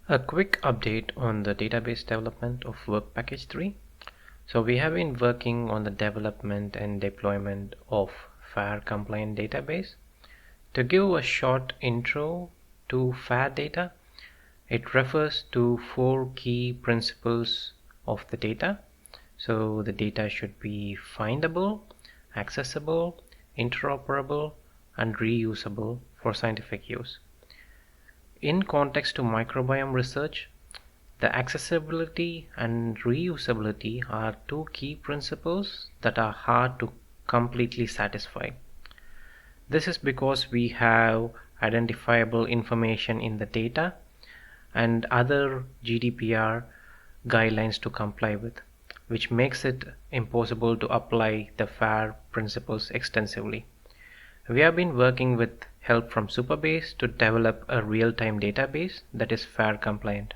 A quick update on the database development of Work Package 3. So we have been working on the development and deployment of FAIR compliant database. To give a short intro to FAIR data, it refers to 4 key principles of the data. So the data should be findable, accessible, interoperable, and reusable for scientific use. In context to microbiome research, the accessibility and reusability are 2 key principles that are hard to completely satisfy. This is because we have identifiable information in the data and other GDPR guidelines to comply with, which makes it impossible to apply the FAIR principles extensively. We have been working with help from Supabase to develop a real-time database that is FAIR compliant.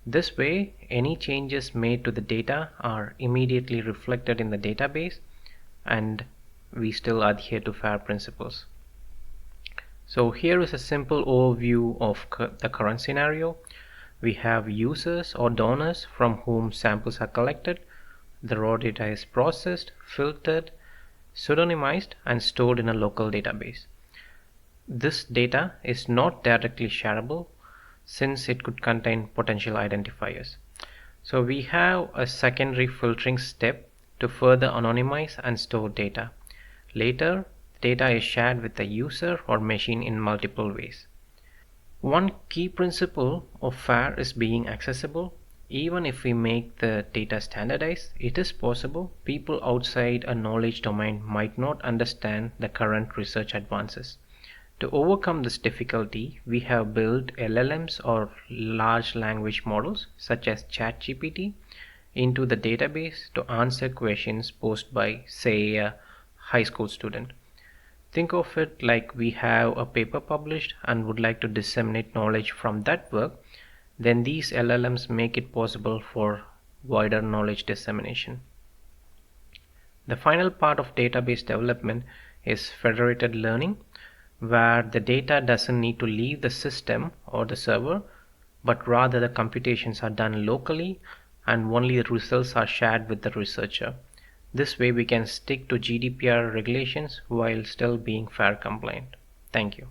This way, any changes made to the data are immediately reflected in the database and we still adhere to FAIR principles. So here is a simple overview of the current scenario. We have users or donors from whom samples are collected. The raw data is processed, filtered, pseudonymized, and stored in a local database. This data is not directly shareable since it could contain potential identifiers. So we have a secondary filtering step to further anonymize and store data. Later, data is shared with the user or machine in multiple ways. One key principle of FAIR is being accessible. Even if we make the data standardized, it is possible people outside a knowledge domain might not understand the current research advances. To overcome this difficulty, we have built LLMs or large language models such as ChatGPT into the database to answer questions posed by, say, a high school student. Think of it like we have a paper published and would like to disseminate knowledge from that work, then these LLMs make it possible for wider knowledge dissemination. The final part of database development is federated learning, where the data doesn't need to leave the system or the server, but rather the computations are done locally and only the results are shared with the researcher. This way we can stick to GDPR regulations while still being FAIR compliant. Thank you.